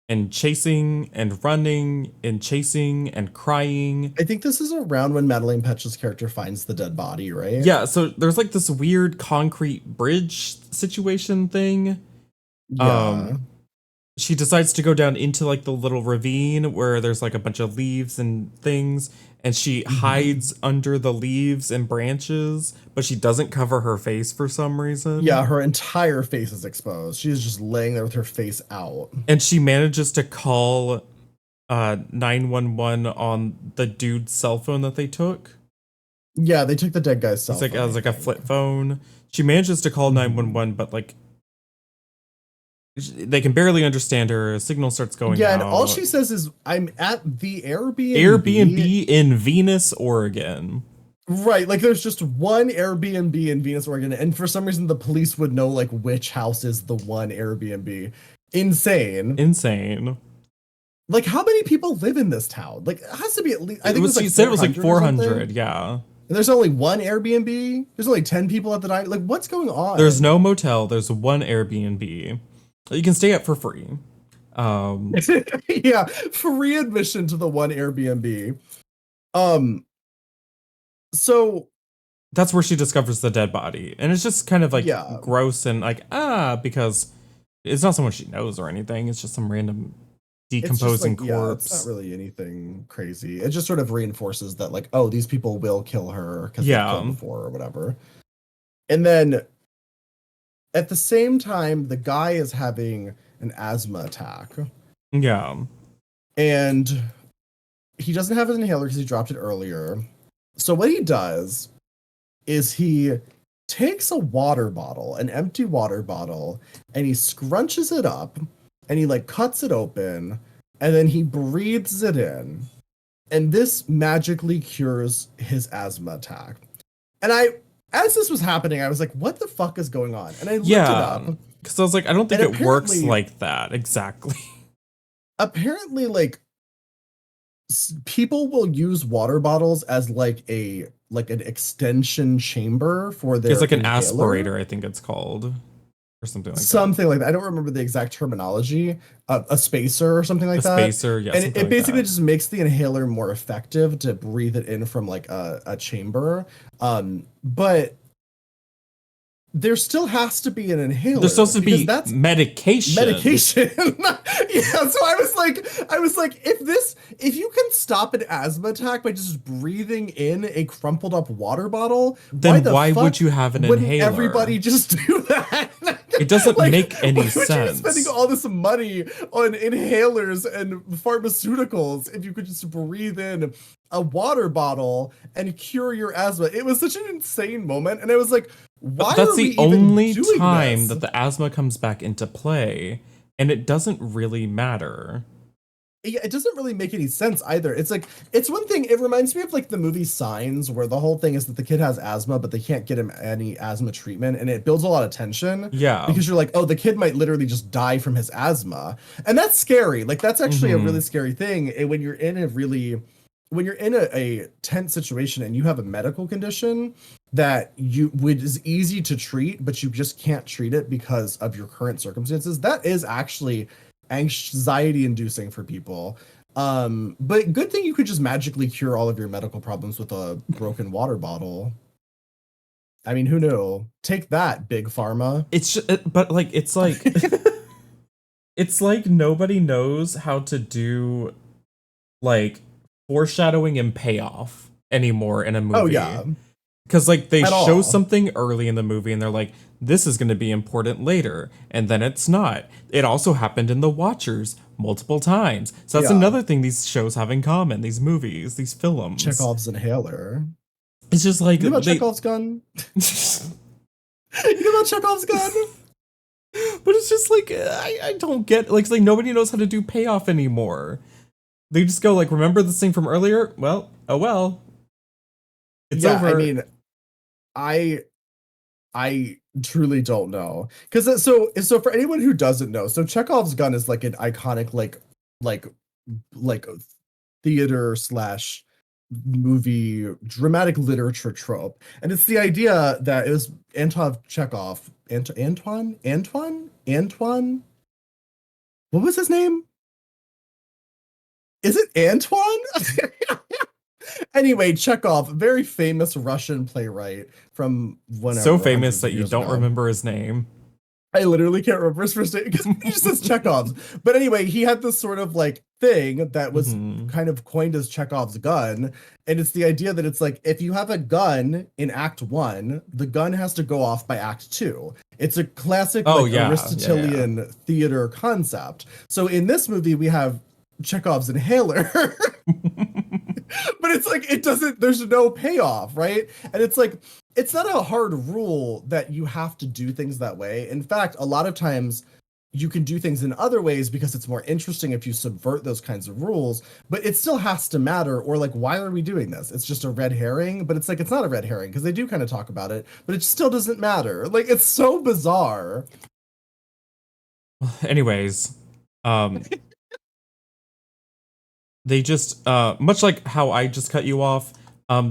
and chasing and running and chasing and crying. I think this is around when Madeline Petch's character finds the dead body, right? Yeah, so there's like this weird concrete bridge situation thing. Yeah. Um she decides to go down into like the little ravine where there's like a bunch of leaves and things, and she Mhm. hides under the leaves and branches, but she doesn't cover her face for some reason. Yeah, her entire face is exposed. She's just laying there with her face out. And she manages to call 911 on the dude's cell phone that they took. Yeah, they took the dead guy's cell It's like phone, as I like a think. flip phone. She manages to call Mhm. 911, but like they can barely understand her. Signal starts going Yeah, and all out. she says is, "I'm at the Airbnb." Airbnb in Venus, Oregon. Right, like there's just one Airbnb in Venus, Oregon, and for some reason the police would know like which house is the one Airbnb. Insane. Insane. Like how many people live in this town? Like it has to be at least I It think it was was like she said it was like 400 or something. 400, yeah. And there's only one Airbnb. There's only 10 people at the time. Like what's going on? There's no motel, there's one Airbnb. You can stay up for free. Um Yeah, free admission to the one Airbnb. Um so that's where she discovers the dead body. And it's just kind of like yeah. gross and like because it's not someone she knows or anything. It's just some random It's just decomposing like, yeah, it's not corpse. really anything crazy. It just sort of reinforces that, like, oh, these people will kill her because they've killed Yeah. before or whatever. And then at the same time, the guy is having an asthma attack. Yeah. And he doesn't have an inhaler because he dropped it earlier. So what he does is he takes a water bottle, an empty water bottle, and he scrunches it up and he like cuts it open and then he breathes it in. And this magically cures his asthma attack. And as this was happening, I was like, what the fuck is going on? And I looked it Yeah. up. Because I was like, I don't think And it works apparently- like that exactly. Apparently, like people will use water bottles as like an extension chamber for their It's like an inhaler. aspirator, I think it's called. Or something like Something like that. I don't remember the exact terminology. A spacer or something like that. A that. spacer, yeah. And something it like basically that. just makes the inhaler more effective to breathe it in from like a chamber. But there still has to be an There's inhaler supposed to because be that's medication. medication. Yeah, so I was like, if you can stop an asthma attack by just breathing in a crumpled up water bottle, why Then the why fuck would you have an wouldn't everybody inhaler? just do that? It doesn't Like, make why any would you be spending sense. all this money on inhalers and pharmaceuticals if you could just breathe in a water bottle and cure your asthma? It was such an insane moment, and I was like, why But that's are we the even only doing time this? that the asthma comes back into play, and it doesn't really matter. Yeah, it doesn't really make any sense either. It's like, it's one thing, it reminds me of like the movie Signs, where the whole thing is that the kid has asthma, but they can't get him any asthma treatment, and it builds a lot of tension Yeah. because you're like, oh, the kid might literally just die from his asthma. And that's scary. Like, that's actually a really Hmm. scary thing. And when you're in a tense situation and you have a medical condition that you would is easy to treat, but you just can't treat it because of your current circumstances, that is actually anxiety inducing for people. But good thing you could just magically cure all of your medical problems with a broken water bottle. I mean, who knew? Take that, big pharma. It's just, but like it's like nobody knows how to do like foreshadowing and payoff anymore in a Oh movie. yeah, Because like they at show all. something early in the movie and they're like, this is going to be important later, and then it's not. It also happened in The Watchers multiple times. So that's Yeah, another thing these shows have in common, these movies, these films. Chekhov's inhaler. It's just like You know about they Chekhov's gun? You know about Chekhov's gun? but it's just like I don't get like it's like nobody knows how to do payoff anymore. They just go like, remember this thing from earlier? Well, oh well. It's Yeah, I over. mean, I I truly don't know. Because so for anyone who doesn't know, so Chekhov's gun is like an iconic like like theater slash movie dramatic literature trope. And it's the idea that it was Anton Chekhov, Antoine? What was his name? Is it Antoine? Anyway, Chekhov, very famous Russian playwright from So whenever, famous hundreds that of you years don't ago. remember his name. I literally can't remember his first name because he just says Chekhov's. But anyway, he had this sort of like thing that was Hmm. kind of coined as Chekhov's gun. And it's the idea that it's like, if you have a gun in Act One, the gun has to go off by Act Two. It's a classic, Oh like, yeah, yeah. Aristotelian theater concept. So in this movie, we have Chekhov's inhaler. But it's like, it doesn't, there's no payoff, right? And it's like, it's not a hard rule that you have to do things that way. In fact, a lot of times you can do things in other ways because it's more interesting if you subvert those kinds of rules, but it still has to matter. Or like, why are we doing this? It's just a red herring, but it's like, it's not a red herring because they do kind of talk about it, but it still doesn't matter. Like, it's so bizarre. Anyways, um, they just much like how I just cut you off,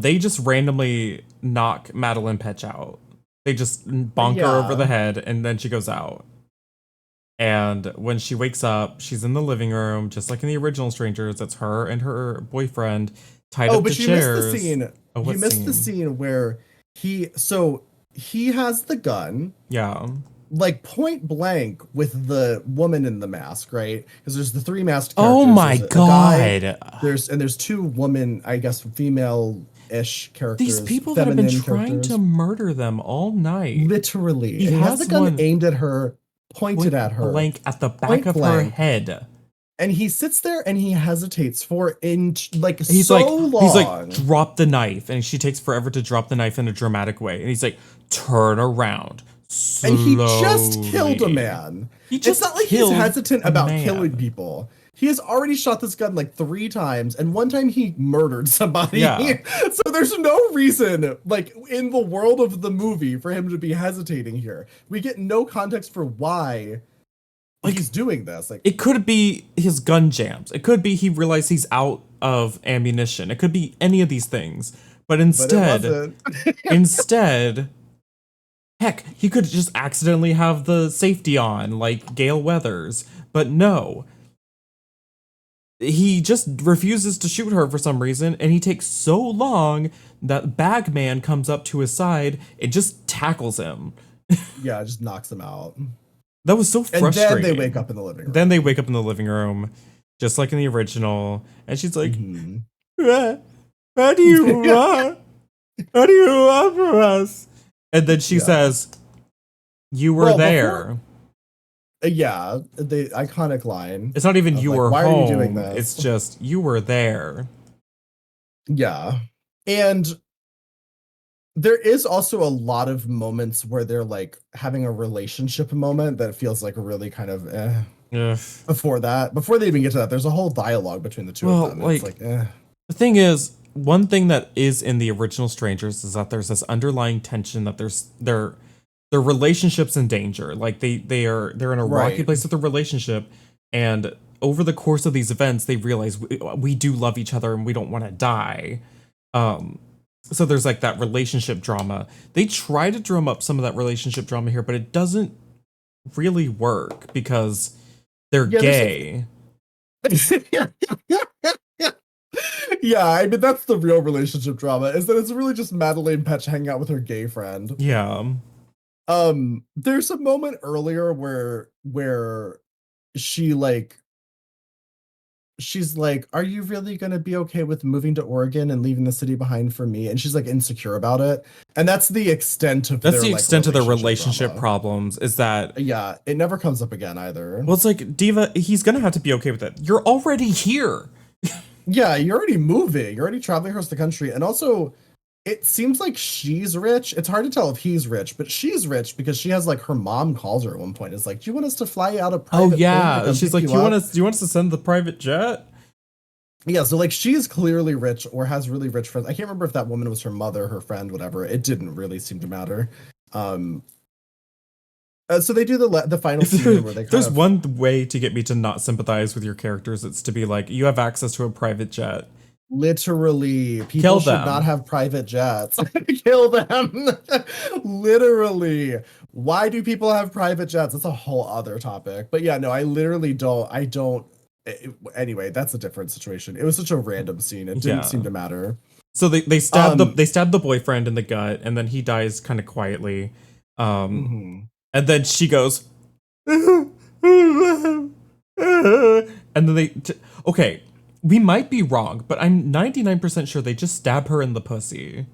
they just randomly knock Madeline Petch out. They just bonk her over the Yeah. head and then she goes out. And when she wakes up, she's in the living room, just like in the original Strangers. It's her and her boyfriend tied Oh, up to but you missed the chairs. scene. Oh, You what missed the scene? scene where he has the gun Yeah. like point blank with the woman in the mask, right? Because there's the three masked Oh characters. my There's a guy, god. there's two women, I guess female-ish These characters, people that have been feminine trying to characters. murder them all night. Literally. He And he has the has gun one aimed at her, pointed at point her, blank at the back point of her blank. head. And he sits there and he hesitates for like He's so like, he's like, long. drop the knife, and she takes forever to drop the knife in a dramatic way. And he's like, turn around And he just killed a slowly. man. He It's just not like he's killed hesitant a about man. killing people. He has already shot this gun like 3 times, and one time he murdered somebody. Yeah. So there's no reason, like in the world of the movie, for him to be hesitating here. We get no context for why Like, he's doing this. Like, it could be his gun jams. It could be he realized he's out of ammunition. It could be any of these things. But but it instead, wasn't. instead, heck, he could just accidentally have the safety on, like Gale Weathers. But no, he just refuses to shoot her for some reason, and he takes so long that Bagman comes up to his side and just tackles him. Yeah, just knocks him out. That was so And then they wake frustrating. up in the living Then they room. wake up in the living room, just like in the original, and she's like, Hmm. "What? What do you want? What do you want from us?" And then she Yeah. says, "You were Well, before, there." yeah, the iconic line It's not even of "you like, were "Why are you doing home." It's this?" just "you were there." Yeah. And there is also a lot of moments where they're like having a relationship moment that feels like really kind of Ugh. before that. Before they even get to that, there's a whole dialogue between the two of Well, them, and it's like like, eh. the thing is, one thing that is in the original Strangers is that there's this underlying tension that their relationships in danger. Like they're in a rocky Right. place with their relationship, and over the course of these events, they realize we do love each other and we don't want to die. Um, so there's like that relationship drama. They try to drum up some of that relationship drama here, but it doesn't really work because they're Yeah, there's gay. yeah, yeah, I mean that's the real relationship drama, is that it's really just Madeleine Petch hanging out with her gay friend. Yeah. There's a moment earlier where she like she's like, "Are you really gonna be okay with moving to Oregon and leaving the city behind for me?" And she's like insecure about it. And that's the extent of That's their the like extent of their relationship relationship drama. problems is that, Yeah, it never comes up again either. well, it's like Diva, he's gonna have to be okay with it. You're already here. Yeah, you're already moving, you're already traveling across the country. And also, it seems like she's rich. It's hard to tell if he's rich, but she's rich because she has like her mom calls her at one point. Is like, "Do you want us to fly out a Oh private plane to yeah. come She's pick like, you up?" do you want us to send the private jet? Yeah, so like she's clearly rich or has really rich friends. I can't remember if that woman was her mother, her friend, whatever. It didn't really seem to matter. Um, so they do the final If scene where they kind there's of one way to get me to not sympathize with your characters, it's to be like, you have access to a private jet. literally people Kill should not them. have private jets. Kill them. Literally. Why do people have private jets? That's a whole other topic. But yeah, no, I literally don't. I don't. Anyway, that's a different situation. It was such a random scene. It didn't seem Yeah. to matter. So Um, they stab the boyfriend in the gut, and then he dies kind of quietly. Um, mhm. and then she goes, and then okay, we might be wrong, but I'm 99% sure they just stab her in the pussy.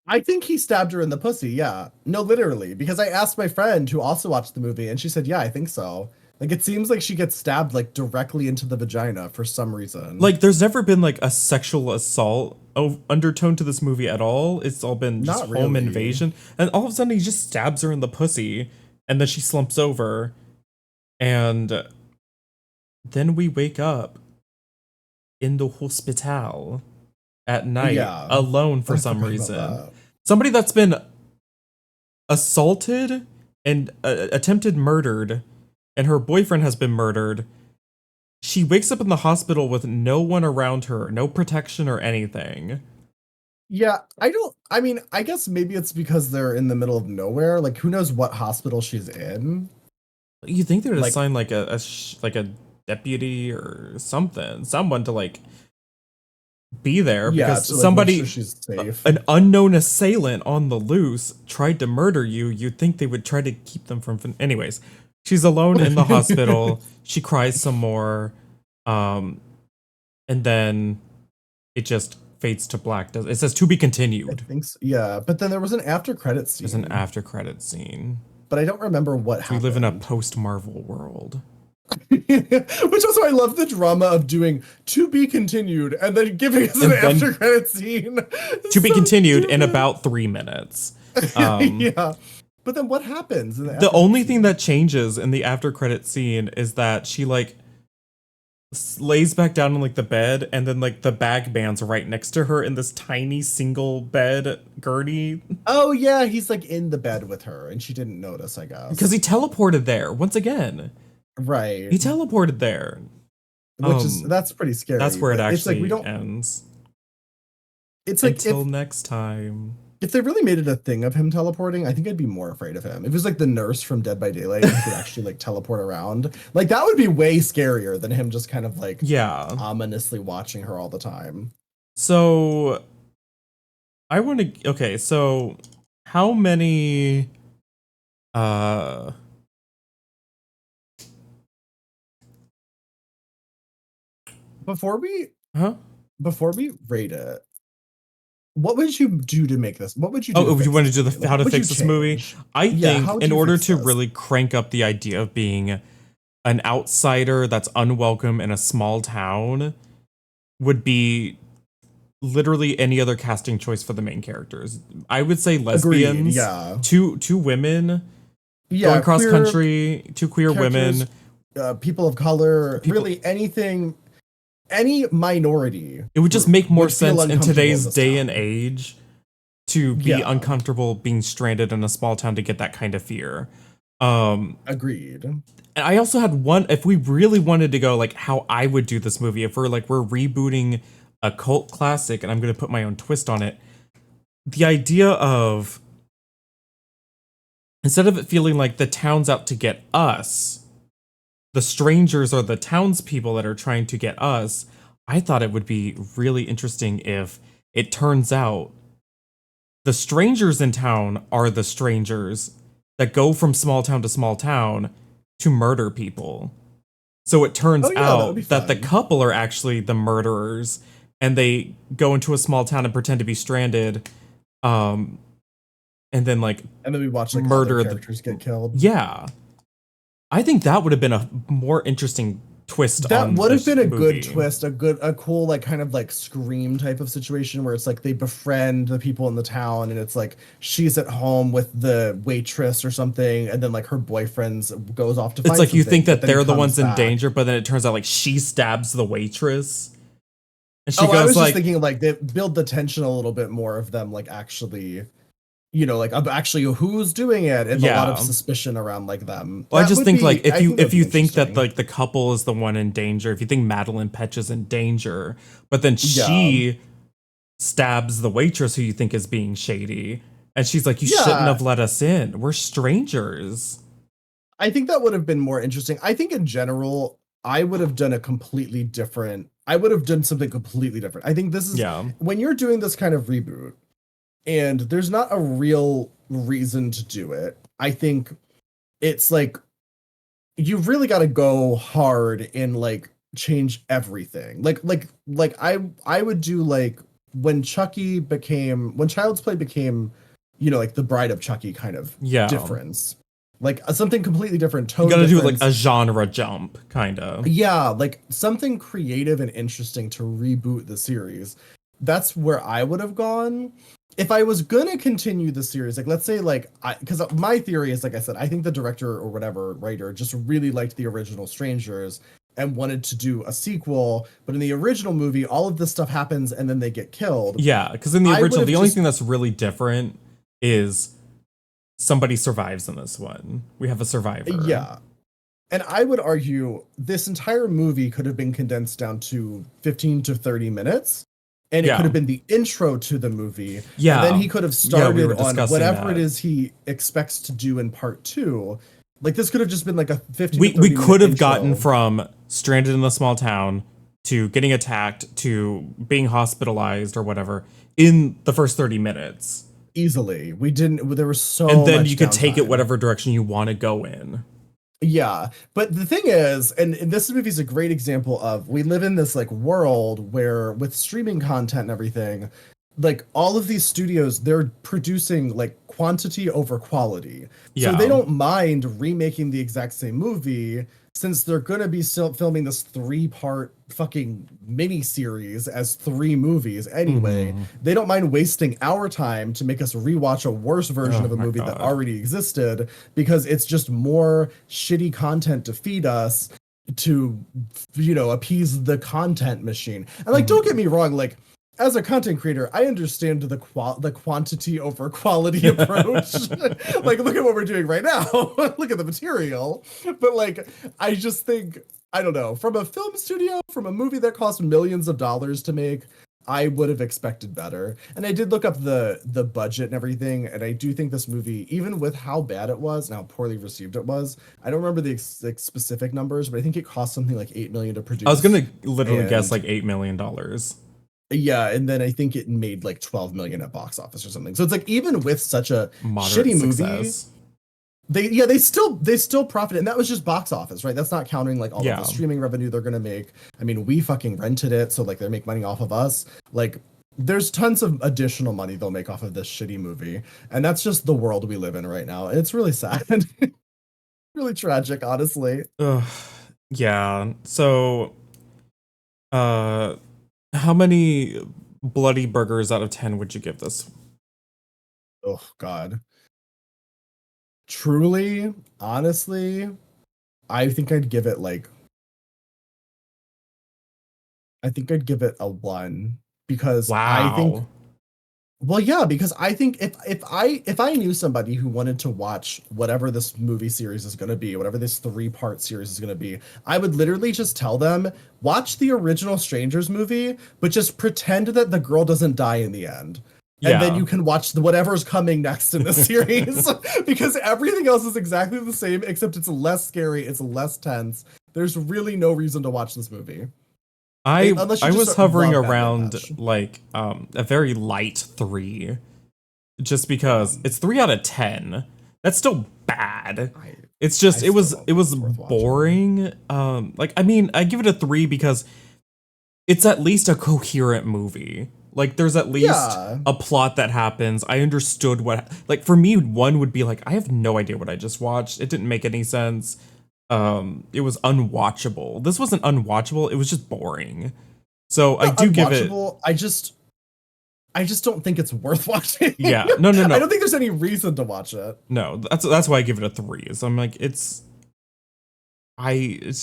I think he stabbed her in the pussy. Yeah. No, literally. Because I asked my friend who also watched the movie and she said, yeah, I think so. Like, it seems like she gets stabbed like directly into the vagina for some reason. Like, there's never been like a sexual assault undertone to this movie at all. It's all been just Not home really. invasion, and all of a sudden he just stabs her in the pussy, and then she slumps over, and then we wake up in the hospital at night Yeah. alone for I some forgot about reason. that. Somebody that's been assaulted and attempted murdered, and her boyfriend has been murdered. She wakes up in the hospital with no one around her, no protection or anything. Yeah, I mean, I guess maybe it's because they're in the middle of nowhere. Like, who knows what hospital she's in? You think they would Like, assign like like a deputy or something, someone to like be there yeah, because to like make sure somebody, she's safe. an unknown assailant on the loose tried to murder you. You'd think they would try to keep them from. Anyways, she's alone in the hospital. She cries some more, um, and then it just fades to black. It says to be I continued. think so. Yeah, but then there was an after credit There's an scene, after credit scene. but I don't remember what So we live in a happened. post Marvel world. Which also I love the drama of doing to be continued and then giving us an And then after credit scene. to It's be so continued in stupid. about 3 minutes. Um, Yeah. But then what happens in the the after credit only thing scene? that changes in the after credit scene is that she like lays back down on like the bed, and then like the bag man's right next to her in this tiny single bed gurney Oh yeah, he's like in the bed with her and she didn't notice, I because he guess. teleported there once again. Right. He teleported there. Which is that's pretty That's scary, where it but it's like we actually don't ends. it's like Until next time. if they really made it a thing of him teleporting, I think I'd be more afraid of him. If it was like the nurse from Dead by Daylight and he could actually like teleport around, like that would be way scarier than him just kind of like Yeah. ominously watching her all the time. So I want to. Okay, so how many Uh, Before we huh? before we rate it, what would you do to make this? What would you do to Oh, you fix want to this do movie? the Like, how what to would you fix this movie? change? I Yeah, think how would in you order fix to this? really crank up the idea of being an outsider that's unwelcome in a small town would be literally any other casting choice for the main characters. I would say Agreed. lesbians, Yeah. two women going Yeah, cross queer country, two queer characters, women, people of color, people. really anything, any minority It would just make more would feel sense in uncomfortable in today's this day and town. age to be Yeah, uncomfortable being stranded in a small town to get that kind of fear. Um, agreed. and I also had one, if we really wanted to go like how I would do this movie, if we're rebooting a cult classic and I'm going to put my own twist on it, the idea of instead of it feeling like the town's out to get us, the strangers are the townspeople that are trying to get us. I thought it would be really interesting if it turns out the strangers in town are the strangers that go from small town to small town to murder people. So it turns Oh yeah, that would be out that the fun. couple are actually the murderers and they go into a small town and pretend to be stranded um and then like And then we watch like other murder the characters get killed. yeah. I think that would have been a more interesting twist That on would have this been a good movie. twist, a cool, like kind of like Scream type of situation where it's like they befriend the people in the town and it's like she's at home with the waitress or something, and then like her boyfriend goes off to It's find like you something, think but that then he they're the comes ones in back. danger, but then it turns out like she stabs the waitress. And she Oh, I goes was just like, thinking like they build the tension a little bit more of them like actually, like of actually who's doing it and a lot of yeah. suspicion around like them. Well, I That just would think like be, I think that if would be you think that interesting. like the couple is the one in danger, if you think Madeline Petch is in danger, but then Yeah. she stabs the waitress who you think is being shady, and she's like, "You shouldn't Yeah, have let us in. We're strangers." I think that would have been more interesting. I think in general, I would have done a completely different. I would have done something completely different. I think this is Yeah, when you're doing this kind of reboot and there's not a real reason to do it. I think it's like you really got to go hard and like change everything. Like I would do like when Child's Play became, like the Bride of Chucky kind of yeah. difference. Like something completely different, You tone got to do like difference. a genre jump, kind of. Yeah, like something creative and interesting to reboot the series. That's where I would have gone. If I was gonna continue the series, like let's say like because my theory is like I said, I think the director or whatever writer just really liked the original Strangers and wanted to do a sequel, but in the original movie, all of this stuff happens and then they get killed. Yeah, because in the I would original, have the only just thing that's really different is somebody survives in this one. We have a survivor. yeah. And I would argue this entire movie could have been condensed down to 15 to 30 minutes. And it could Yeah, have been the intro to the movie. And then yeah, he could have yeah. We started were on discussing whatever it that. is he expects to do in part two. Like this could have just been like a 15 to We 30 minute could have gotten intro from stranded in a small town to getting attacked to being hospitalized or whatever in the first 30 minutes. easily. We didn't, there was And so then much you could take it downtime. whatever direction you want to go in. Yeah, but the thing is, and this movie is a great example of we live in this like world where with streaming content and everything, like all of these studios, they're producing like quantity over quality. So they Yeah. don't mind remaking the exact same movie since they're gonna be still filming this three-part fucking mini series as three movies anyway. Hmm. They don't mind wasting our time to make us rewatch a worse version Oh of a my movie that God. already existed because it's just more shitty content to feed us to appease the content machine. And like don't get Mhm. me wrong, like as a content creator, I understand the quantity over quality approach. Like, look at what we're doing right now. Look at the material. But like, I just think I don't know. From a film studio, from a movie that cost millions of dollars to make, I would have expected better. And I did look up the budget and everything, and I do think this movie, even with how bad it was and how poorly received it was, I don't remember the specific numbers, but I think it cost something like 8 million to I was produce. gonna literally guess And like $8 million. yeah, and then I think it made like 12 million at box office or something. So it's like even with such a Moderate shitty movie, success. they still profit, and that was just box office, right? That's not counting like all of the Yeah. streaming revenue they're gonna make. I mean, we fucking rented it, so like they make money off of us. Like there's tons of additional money they'll make off of this shitty movie, and that's just the world we live in right now. It's really sad, really tragic, honestly. Ugh. Yeah. So, uh, how many bloody burgers out of 10 would you give this? Oh God, truly, honestly, I think I'd give it like I think I'd give it a one because I think Wow. well, yeah, because I think if I knew somebody who wanted to watch whatever this movie series is going to be, whatever this 3-part series is going to be, I would literally just tell them watch the original Strangers movie, but just pretend that the girl doesn't die in the end. And then Yeah. you can watch whatever's coming next in the series because everything else is exactly the same except it's less scary, it's less tense. There's really no reason to watch this movie. Unless you I just was hovering love Madeline around Patch. like a very light 3 just because Um, it's 3 out of 10. That's still bad. I It's I just still don't it think was it's worth watching. boring. Like I mean, I give it a 3 because it's at least a coherent movie. Like there's at least Yeah. a plot that happens. I understood what like for me 1 would be like I have no idea what I just watched. It didn't make any sense. It was unwatchable. This wasn't unwatchable, it was just boring. So I Not do give it unwatchable. I just don't think it's worth watching. yeah. No, no, I no. don't think there's any reason to watch it. No, that's why I give it a 3. So I'm like it's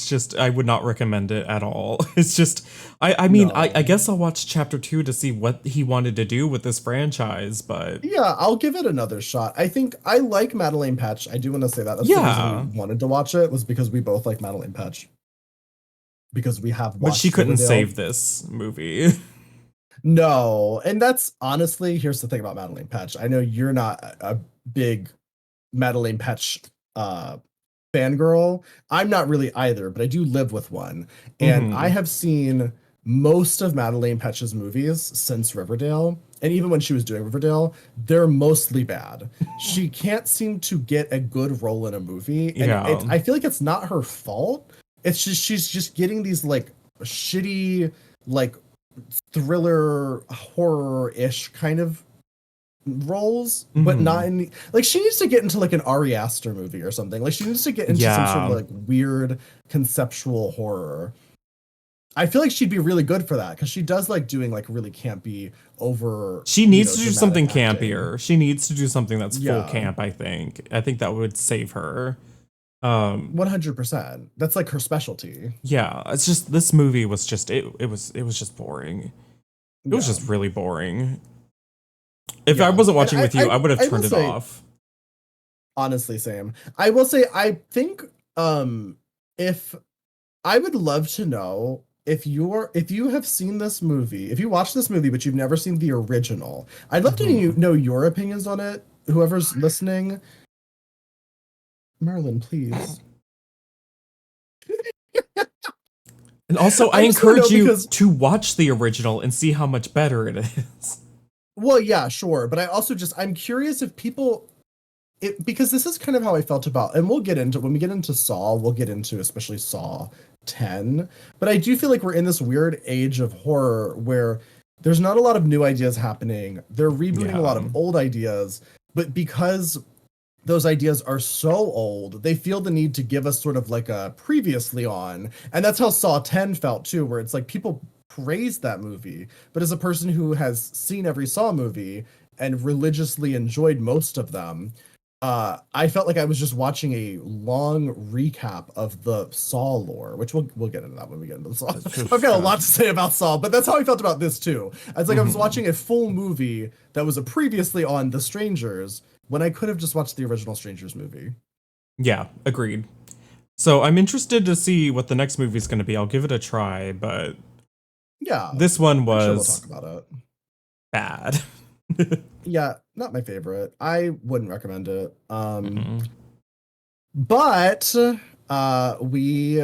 just I would not recommend it at all. It's just I mean I No. guess I'll watch chapter 2 to see what he wanted to do with this franchise, but Yeah, I'll give it another shot. I think I like Madeline Patch. I do want to say that. That's the yeah. reason we wanted to watch it was because we both like Madeline Patch. Because we have But she watched couldn't Riverdale. save this movie. No, and that's honestly, here's the thing about Madeline Patch. I know you're not a big Madeline Patch fangirl. I'm not really either, but I do live with one. And I Mhm. have seen most of Madeleine Petsch's movies since Riverdale. And even when she was doing Riverdale, they're mostly bad. She can't seem to get a good role in a movie. And Yeah. I feel like it's not her fault. It's just she's just getting these like shitty, like thriller horror-ish kind of roles, but not Mhm. in like she needs to get into like an Ari Aster movie or something. Like she needs to get into some sort of Yeah. like weird conceptual horror. I feel like she'd be really good for that because she does like doing like really campy over, She needs to do dramatic something acting. campier. She needs to do something that's full Yeah, camp, I think. I think that would save her. Um 100%. That's like her specialty. yeah, it's just this movie was just it was just boring. It was Yeah, just really boring. If I yeah. wasn't And watching with you, I would have I will turned it say, off. honestly, same. I will say, I think if I would love to know if you have seen this movie, if you watch this movie but you've never seen the original. I'd love to Mhm. know your opinions on it. Whoever's listening, Merlin, please. And also, I I just want to encourage know you because to watch the original and see how much better it is. well, yeah, sure, but I also just I'm curious if people because this is kind of how I felt about, and we'll get into when we get into Saw, we'll get into especially Saw 10. But I do feel like we're in this weird age of horror where there's not a lot of new ideas happening. They're rebooting a lot Yeah. of old ideas, but because those ideas are so old, they feel the need to give us sort of like a previously on. And that's how Saw 10 felt too, where it's like people praise that movie. But as a person who has seen every Saw movie and religiously enjoyed most of them, I felt like I was just watching a long recap of the Saw lore, which we'll get into that when we get into the Saw. I've got a lot to say about Saw, but that's how I felt about this too. It's like I was Mhm. watching a full movie that was a previously on The Strangers when I could have just watched the original Strangers movie. Yeah, agreed. So I'm interested to see what the next movie is going to be. I'll give it a try, but Yeah, this one I'm sure we'll talk was about it. bad. Yeah, not my favorite. I wouldn't recommend it. Mm-mm. But we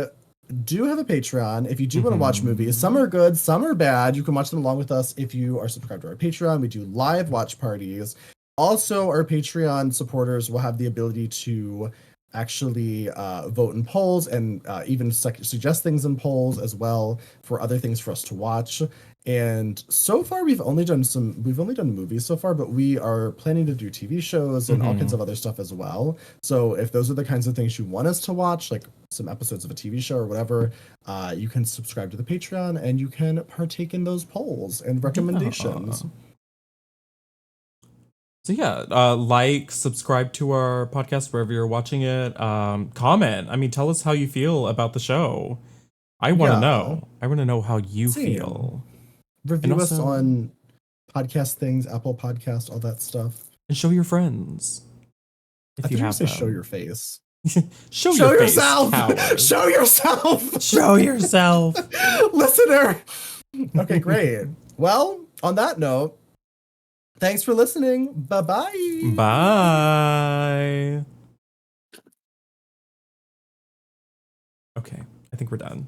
do have a Patreon. If you do want to watch movies, some Mhm. are good, some are bad. You can watch them along with us if you are subscribed to our Patreon. We do live watch parties. Also, our Patreon supporters will have the ability to actually vote in polls and even suggest things in polls as well for other things for us to watch. And so far, we've only done movies so far, but we are planning to do TV shows and all kinds of other stuff as well. So if those are the kinds of things you want us to watch, like some episodes of a TV show or whatever, you can subscribe to the Patreon and you can partake in those polls and recommendations. Yeah. So yeah, like, subscribe to our podcast wherever you're watching it. Comment. I mean, tell us how you feel about the show. I want to Yeah, know. I want to know how you same. feel. And Review us also, on podcast things, Apple Podcast, all that stuff. and show your friends I if thought you you were gonna have say show them. your face. Show Show your face, yourself! coward. Show yourself! Show yourself. Listener! Okay, great. Well, on that note, thanks for listening. Bye-bye. Bye. Okay, I think we're done.